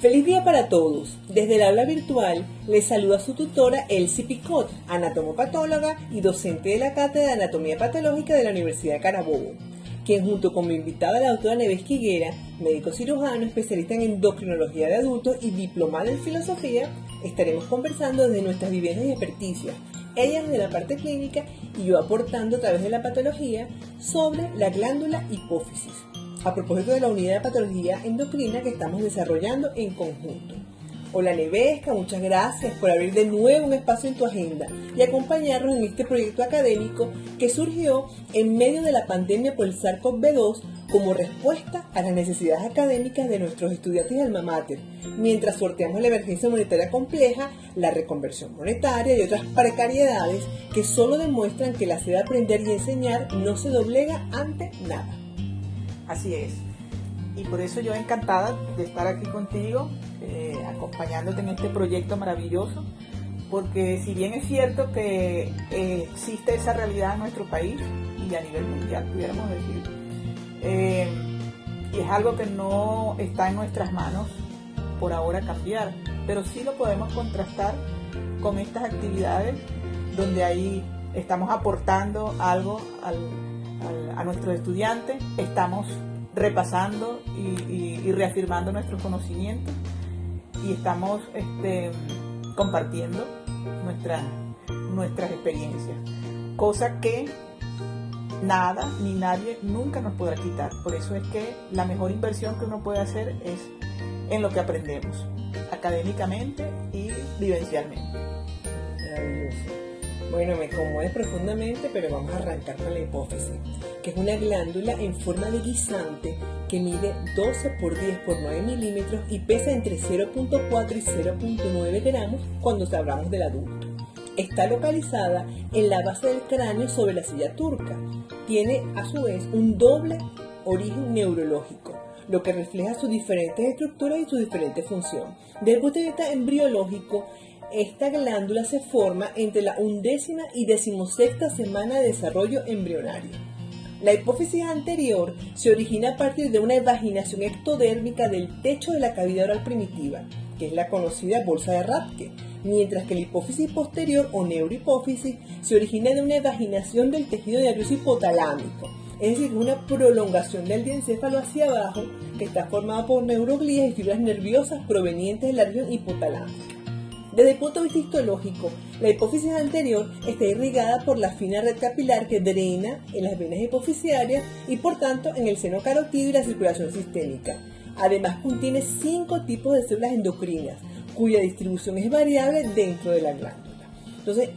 Feliz día para todos. Desde el aula virtual les saluda su tutora Elsie Picot, anatomopatóloga y docente de la Cátedra de Anatomía Patológica de la Universidad de Carabobo, quien junto con mi invitada la doctora Neves Quiguera, médico cirujano, especialista en endocrinología de adultos y diplomada en filosofía, estaremos conversando desde nuestras vivencias y experticias, ella desde la parte clínica y yo aportando a través de la patología sobre la glándula hipófisis, a propósito de la unidad de patología endocrina que estamos desarrollando en conjunto. Hola Nevesca, muchas gracias por abrir de nuevo un espacio en tu agenda y acompañarnos en este proyecto académico que surgió en medio de la pandemia por el SARS-CoV-2 como respuesta a las necesidades académicas de nuestros estudiantes de alma mater, mientras sorteamos la emergencia monetaria compleja, la reconversión monetaria y otras precariedades que solo demuestran que la sed de aprender y enseñar no se doblega ante nada. Así es, y por eso yo encantada de estar aquí contigo, acompañándote en este proyecto maravilloso, porque si bien es cierto que existe esa realidad en nuestro país y a nivel mundial, pudiéramos decir, y es algo que no está en nuestras manos por ahora cambiar, pero sí lo podemos contrastar con estas actividades donde ahí estamos aportando algo a nuestros estudiantes, estamos repasando y reafirmando nuestros conocimientos y estamos compartiendo nuestras experiencias, cosa que nada ni nadie nunca nos podrá quitar. Por eso es que la mejor inversión que uno puede hacer es en lo que aprendemos, académicamente y vivencialmente. Maravilloso. Bueno, me conmueve profundamente, pero vamos a arrancar con la hipófisis, que es una glándula en forma de guisante que mide 12 por 10 por 9 milímetros y pesa entre 0.4 y 0.9 gramos cuando hablamos del adulto. Está localizada en la base del cráneo sobre la silla turca. Tiene a su vez un doble origen neurológico, lo que refleja sus diferentes estructuras y su diferente función. Desde el punto de vista embriológico, esta glándula se forma entre la 11ª y 16ª semana de desarrollo embrionario. La hipófisis anterior se origina a partir de una evaginación ectodérmica del techo de la cavidad oral primitiva, que es la conocida bolsa de Rathke, mientras que la hipófisis posterior o neurohipófisis se origina de una evaginación del tejido nervioso hipotalámico, es decir, una prolongación del diencéfalo hacia abajo que está formada por neuroglías y fibras nerviosas provenientes de la región hipotalámica. Desde el punto de vista histológico, la hipófisis anterior está irrigada por la fina red capilar que drena en las venas hipofisiarias y por tanto en el seno carotido y la circulación sistémica. Además contiene 5 tipos de células endocrinas, cuya distribución es variable dentro de la glándula. Entonces,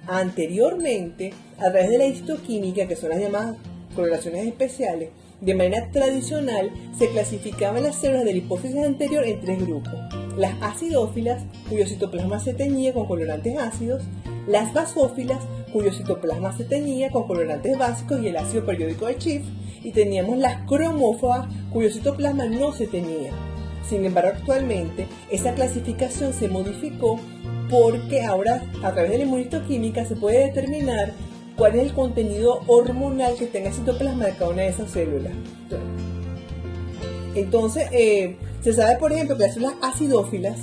anteriormente, a través de la histoquímica, que son las llamadas coloraciones especiales, de manera tradicional se clasificaban las células de la hipófisis anterior en 3 grupos: las acidófilas, cuyo citoplasma se teñía con colorantes ácidos; las basófilas, cuyo citoplasma se teñía con colorantes básicos y el ácido periódico de Schiff; y teníamos las cromófagas, cuyo citoplasma no se teñía. Sin embargo, actualmente esa clasificación se modificó porque ahora a través de la inmunistoquímica se puede determinar cuál es el contenido hormonal que tenga el citoplasma de cada una de esas células. Entonces, se sabe, por ejemplo, que las células acidófilas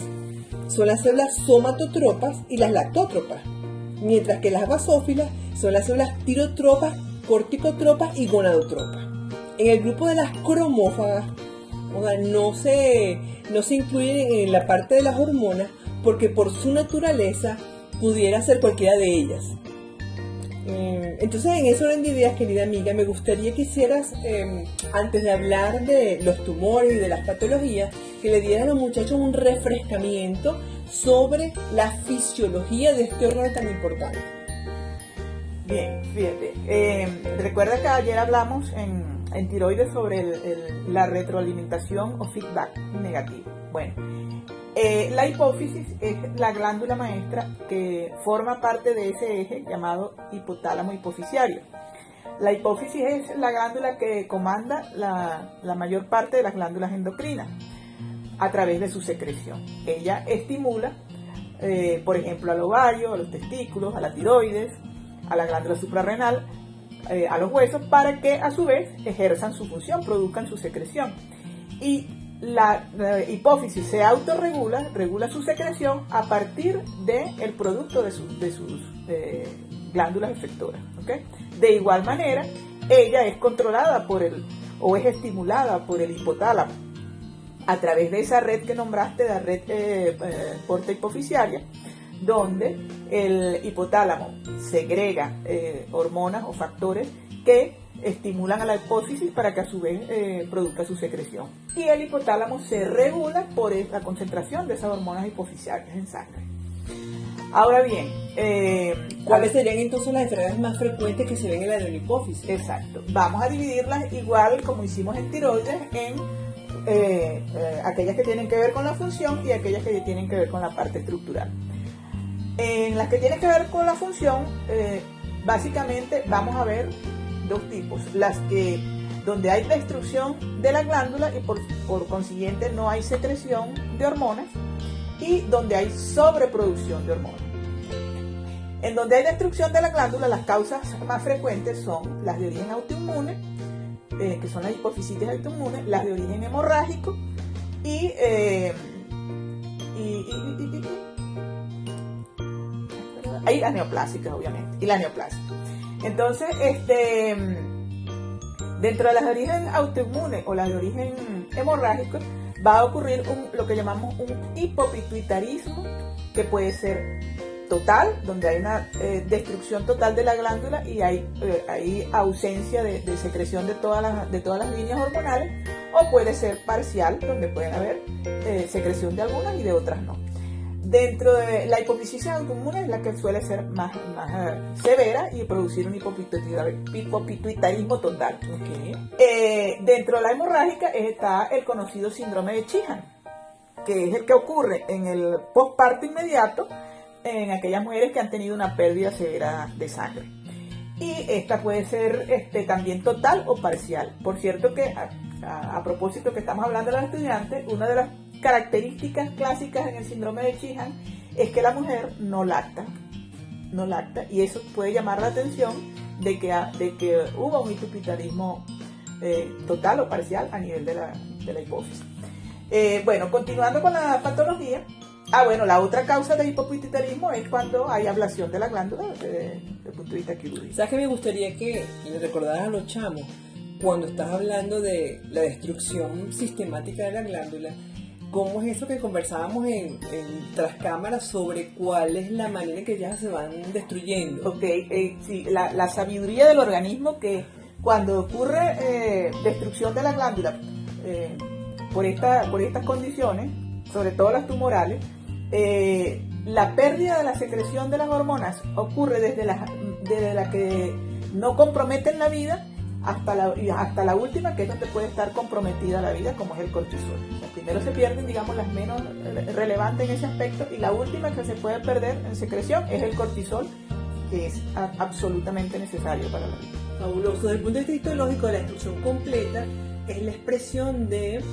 son las células somatotropas y las lactótropas, mientras que las basófilas son las células tirotropas, corticotropas y gonadotropas. En el grupo de las cromófagas, no se incluyen en la parte de las hormonas porque por su naturaleza pudiera ser cualquiera de ellas. Entonces, en ese orden de ideas, querida amiga, me gustaría que hicieras, antes de hablar de los tumores y de las patologías, que le dieras a los muchachos un refrescamiento sobre la fisiología de este órgano tan importante. Bien, fíjate, recuerda que ayer hablamos en tiroides sobre la retroalimentación o feedback negativo. Bueno, la hipófisis es la glándula maestra que forma parte de ese eje llamado hipotálamo hipofisiario. La hipófisis es la glándula que comanda la mayor parte de las glándulas endocrinas a través de su secreción. Ella estimula, por ejemplo, al ovario, a los testículos, a la tiroides, a la glándula suprarrenal, a los huesos, para que a su vez ejerzan su función, produzcan su secreción. Y la hipófisis se autorregula, regula su secreción a partir del producto de sus glándulas efectoras. ¿Okay? De igual manera, ella es controlada o es estimulada por el hipotálamo a través de esa red que nombraste, la red porta hipoficiaria, donde el hipotálamo segrega hormonas o factores que estimulan a la hipófisis para que a su vez produzca su secreción. Y el hipotálamo se regula por la concentración de esas hormonas hipoficiarias en sangre. Ahora bien, ¿cuáles serían entonces las enfermedades más frecuentes que se ven en la adenohipófisis? Exacto. Vamos a dividirlas igual como hicimos en tiroides en aquellas que tienen que ver con la función y aquellas que tienen que ver con la parte estructural. En las que tienen que ver con la función, básicamente vamos a ver dos tipos: las que donde hay destrucción de la glándula y por consiguiente no hay secreción de hormonas, y donde hay sobreproducción de hormonas. En donde hay destrucción de la glándula, las causas más frecuentes son las de origen autoinmune, que son las hipofisitis autoinmunes, las de origen hemorrágico y las neoplásicas, obviamente, y la neoplasia. Entonces, dentro de las de origen autoinmune o las de origen hemorrágico, va a ocurrir lo que llamamos un hipopituitarismo, que puede ser total, donde hay una destrucción total de la glándula y hay ausencia de secreción de todas las líneas hormonales, o puede ser parcial, donde pueden haber secreción de algunas y de otras no. Dentro de la hipofisitis autoinmune es la que suele ser más severa y producir un hipopituitarismo total. Okay. Dentro de la hemorrágica está el conocido síndrome de Sheehan, que es el que ocurre en el posparto inmediato en aquellas mujeres que han tenido una pérdida severa de sangre. Y esta puede ser también total o parcial. Por cierto que a propósito que estamos hablando de los estudiantes, una de las características clásicas en el síndrome de Sheehan es que la mujer no lacta, y eso puede llamar la atención de que hubo un hipopituitarismo total o parcial a nivel de la hipófisis. Bueno, continuando con la patología. La otra causa de hipopituitarismo es cuando hay ablación de la glándula desde el punto de vista quirúrgico. ¿Sabes que me gustaría que le recordaras a los chamos, cuando estás hablando de la destrucción sistemática de la glándula, cómo es eso que conversábamos en tras cámaras sobre cuál es la manera en que ellas se van destruyendo? Ok, sí, la sabiduría del organismo, que cuando ocurre destrucción de la glándula por estas condiciones, sobre todo las tumorales, la pérdida de la secreción de las hormonas ocurre desde la que no comprometen la vida hasta la última, que es donde puede estar comprometida la vida, como es el cortisol. Primero se pierden, digamos, las menos relevantes en ese aspecto, y la última que se puede perder en secreción es el cortisol, que es absolutamente necesario para la vida. Fabuloso. Desde el punto de vista histológico, la destrucción completa es la expresión de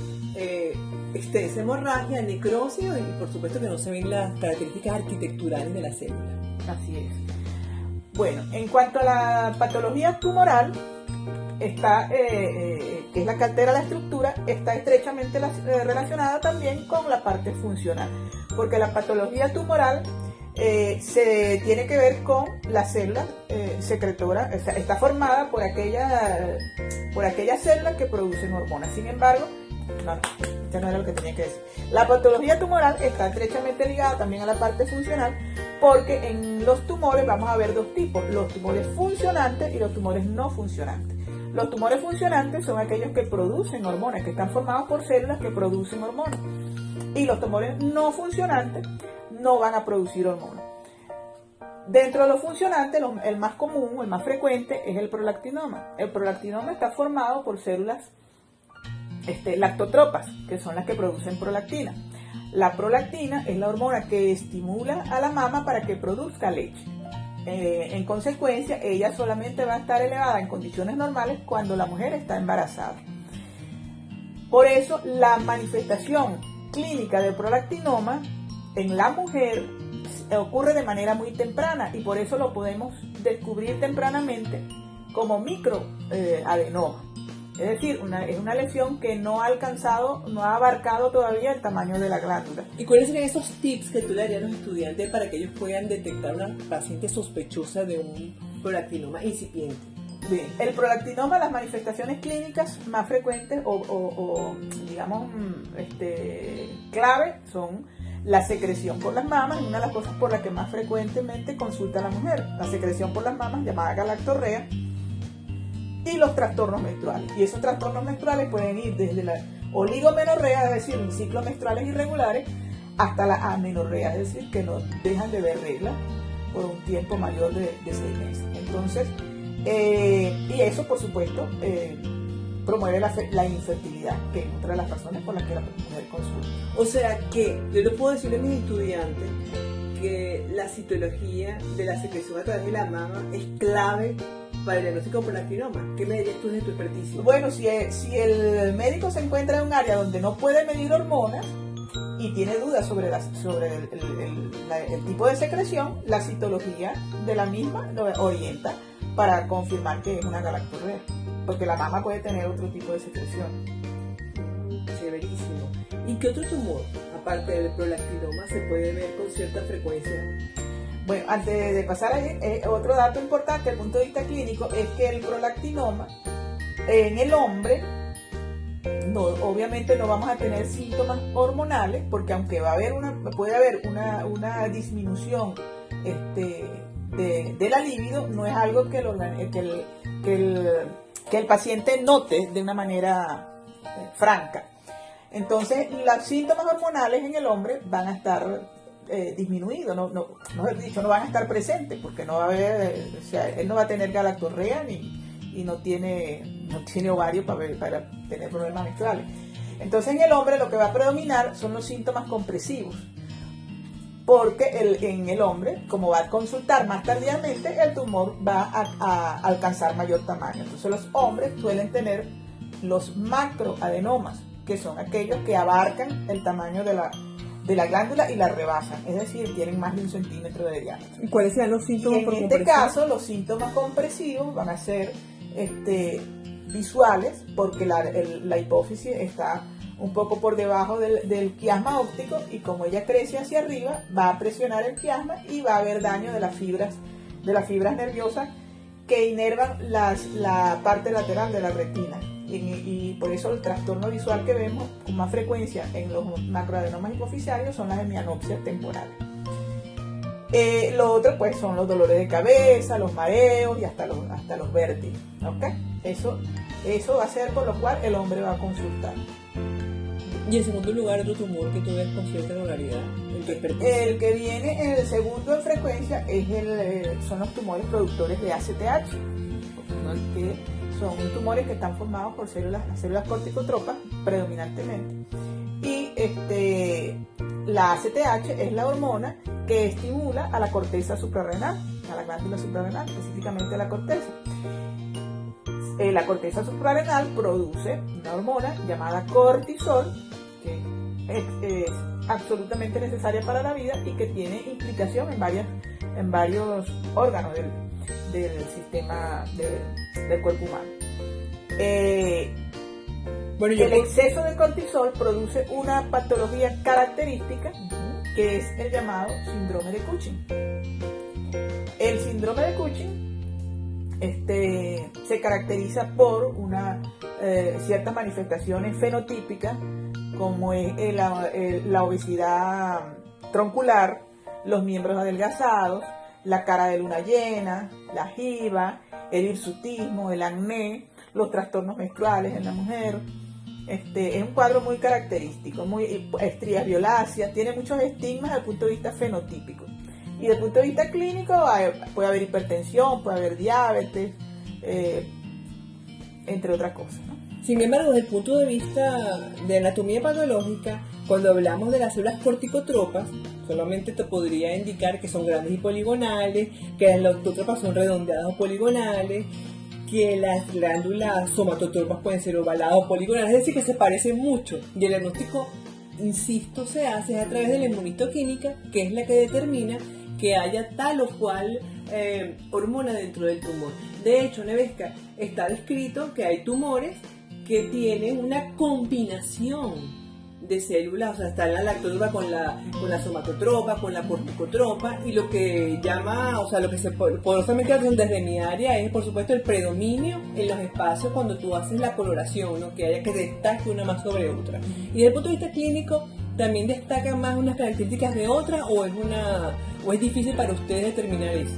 extensa hemorragia, necrosis, y por supuesto que no se ven las características arquitecturales de la célula. Así es. Bueno, en cuanto a la patología tumoral, que es la que altera la estructura, está estrechamente relacionada también con la parte funcional, porque la patología tumoral se tiene que ver con la célula secretora, está formada por aquellas células que producen hormonas. Sin embargo, ya no era lo que tenía que decir. La patología tumoral está estrechamente ligada también a la parte funcional, porque en los tumores vamos a ver dos tipos: los tumores funcionantes y los tumores no funcionantes. Los tumores funcionantes son aquellos que producen hormonas, que están formados por células que producen hormonas, y los tumores no funcionantes no van a producir hormonas. Dentro de los funcionantes, el más común, el más frecuente, es el prolactinoma. El prolactinoma está formado por células lactotropas, que son las que producen prolactina. La prolactina es la hormona que estimula a la mama para que produzca leche. En consecuencia, ella solamente va a estar elevada en condiciones normales cuando la mujer está embarazada. Por eso, la manifestación clínica del prolactinoma en la mujer ocurre de manera muy temprana, y por eso lo podemos descubrir tempranamente como microadenoma. Es decir, es una lesión que no ha alcanzado, no ha abarcado todavía el tamaño de la glándula. ¿Y cuáles serían esos tips que tú le darías a los estudiantes para que ellos puedan detectar una paciente sospechosa de un prolactinoma incipiente? Bien, el prolactinoma, las manifestaciones clínicas más frecuentes o digamos, clave son la secreción por las mamas, una de las cosas por las que más frecuentemente consulta la mujer, la secreción por las mamas llamada galactorrea, y los trastornos menstruales. Y esos trastornos menstruales pueden ir desde la oligomenorrea, es decir, ciclos menstruales irregulares, hasta la amenorrea, es decir, que no dejan de ver reglas por un tiempo mayor de 6 meses. Entonces, y eso, por supuesto, promueve la infertilidad, que es otra de las razones por las que la mujer consulta. O sea que yo le puedo decir a mis estudiantes que la citología de la secreción a través de la mama es clave para el diagnóstico de prolactinoma. ¿Qué me dirías tú de tu experticia? Bueno, si el médico se encuentra en un área donde no puede medir hormonas y tiene dudas sobre el tipo de secreción, la citología de la misma lo orienta para confirmar que es una galactorrea, porque la mama puede tener otro tipo de secreción. Severísimo. ¿Y qué otro tumor, aparte del prolactinoma, se puede ver con cierta frecuencia? Bueno, antes de pasar ahí, otro dato importante desde el punto de vista clínico es que el prolactinoma en el hombre, obviamente no vamos a tener síntomas hormonales, porque aunque puede haber una disminución de la libido, no es algo que el paciente note de una manera franca. Entonces, los síntomas hormonales en el hombre van a estar disminuidos, no van a estar presentes, porque no va a haber, él no va a tener galactorrea y no tiene ovario para tener problemas menstruales. Entonces, en el hombre lo que va a predominar son los síntomas compresivos, porque en el hombre, como va a consultar más tardíamente, el tumor va a alcanzar mayor tamaño. Entonces los hombres suelen tener los macroadenomas, que son aquellos que abarcan el tamaño de la glándula y la rebasan, es decir, tienen más de 1 centímetro de diámetro. ¿Y cuáles sean los síntomas? Y en este caso, los síntomas compresivos van a ser visuales, porque la hipófisis está un poco por debajo del quiasma óptico, y como ella crece hacia arriba, va a presionar el quiasma y va a haber daño de las fibras nerviosas que inervan la parte lateral de la retina. Y por eso el trastorno visual que vemos con más frecuencia en los macroadenomas hipofisiarios son las hemianopsias temporales. Lo otro pues son los dolores de cabeza, los mareos y hasta los vértigos, ¿okay? Eso va a ser por lo cual el hombre va a consultar. Y en segundo lugar, otro tumor que tú ves con cierta regularidad en tu experticia. El que viene en el segundo en frecuencia son los tumores productores de ACTH, que son tumores que están formados por las células corticotropas predominantemente. Y la ACTH es la hormona que estimula a la corteza suprarrenal, a la glándula suprarrenal, específicamente a la corteza. La corteza suprarrenal produce una hormona llamada cortisol, que es absolutamente necesaria para la vida y que tiene implicación en varios órganos del sistema del cuerpo humano. El exceso de cortisol produce una patología característica que es el llamado síndrome de Cushing. El síndrome de Cushing se caracteriza por ciertas manifestaciones fenotípicas, como es la obesidad troncular, los miembros adelgazados, la cara de luna llena, la jiba, el hirsutismo, el acné, los trastornos menstruales en la mujer. Es un cuadro muy característico, estrías violáceas, tiene muchos estigmas desde el punto de vista fenotípico. Y desde el punto de vista clínico puede haber hipertensión, puede haber diabetes, entre otras cosas, ¿no? Sin embargo, desde el punto de vista de anatomía patológica, cuando hablamos de las células corticotropas, solamente te podría indicar que son grandes y poligonales, que las leucotropas son redondeadas o poligonales, que las glándulas somatotropas pueden ser ovaladas o poligonales, es decir, que se parecen mucho. Y el diagnóstico, insisto, se hace a través de la inmunohistoquímica, que es la que determina que haya tal o cual hormona dentro del tumor. De hecho, Nevesca, está descrito que hay tumores que tienen una combinación de células, o sea, está la lactotropa con la somatotropa, con la corticotropa, y lo que llama, o sea, lo que se poderosamente desde mi área es, por supuesto, el predominio en los espacios cuando tú haces la coloración, ¿no? Que haya que destaque una más sobre otra. Y desde el punto de vista clínico, ¿también destacan más unas características de otras o es difícil para ustedes determinar eso?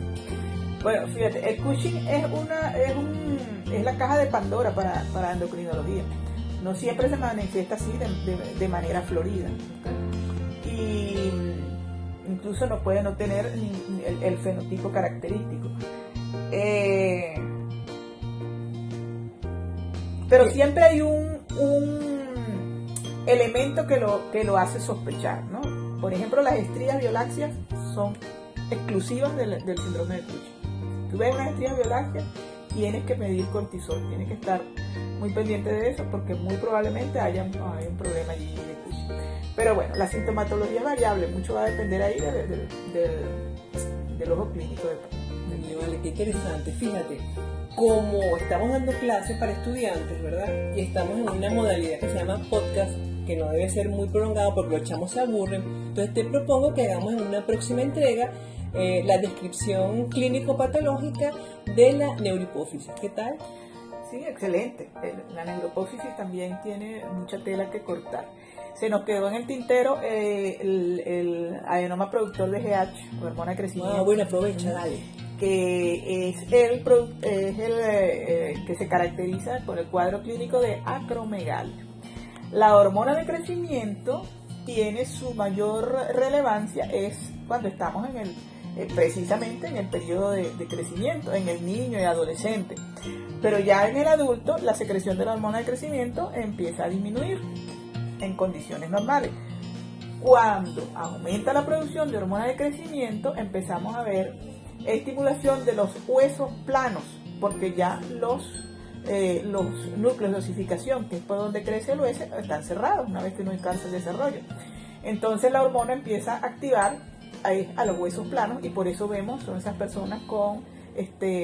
Bueno, fíjate, el Cushing es la caja de Pandora para endocrinología. No siempre se manifiesta así de manera florida. ¿Okay? Y incluso no puede no tener el fenotipo característico. Pero siempre hay un elemento que lo hace sospechar, ¿no? Por ejemplo, las estrías violáceas son exclusivas del síndrome de Cushing. Tú ves unas estrías violáceas, tienes que medir cortisol, tienes que estar muy pendiente de eso porque muy probablemente haya un problema allí de Cushing. Pero bueno, la sintomatología es variable, mucho va a depender ahí del ojo clínico del paciente. Vale, qué interesante. Fíjate, como estamos dando clases para estudiantes, ¿verdad? Y estamos en una modalidad que se llama podcast, que no debe ser muy prolongado porque los chamos se aburren. Entonces te propongo que hagamos en una próxima entrega la descripción clínico-patológica de la neurohipófisis. ¿Qué tal? Sí, excelente. La neurohipófisis también tiene mucha tela que cortar. Se nos quedó en el tintero el adenoma productor de GH, hormona de crecimiento. Ah, bueno, aprovecha, dale. Que es el que se caracteriza por el cuadro clínico de acromegalia. La hormona de crecimiento tiene su mayor relevancia es cuando estamos precisamente en el periodo de crecimiento, en el niño y adolescente. Pero ya en el adulto la secreción de la hormona de crecimiento empieza a disminuir en condiciones normales. Cuando aumenta la producción de hormona de crecimiento empezamos a ver estimulación de los huesos planos, porque ya los núcleos de osificación, que es por donde crece el hueso, están cerrados una vez que no alcanza el desarrollo. Entonces la hormona empieza a activar a los huesos planos y por eso vemos son esas personas con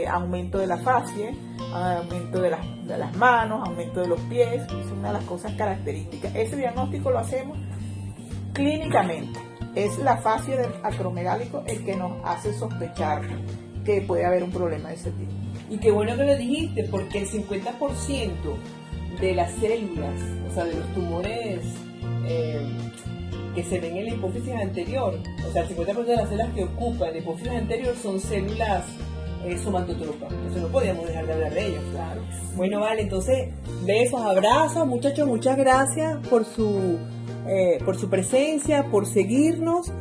aumento de la fascie, aumento de las manos, aumento de los pies. Es una de las cosas características. Ese diagnóstico lo hacemos clínicamente. Es la fascie del acromegálico el que nos hace sospechar que puede haber un problema de ese tipo. Y qué bueno que lo dijiste, porque el 50% de las células, o sea, de los tumores que se ven en la hipófisis anterior, o sea, el 50% de las células que ocupan la hipófisis anterior son células somatotropas. Entonces no podíamos dejar de hablar de ellos. Claro. Bueno, vale, entonces besos, abrazos, muchachos, muchas gracias por su presencia, por seguirnos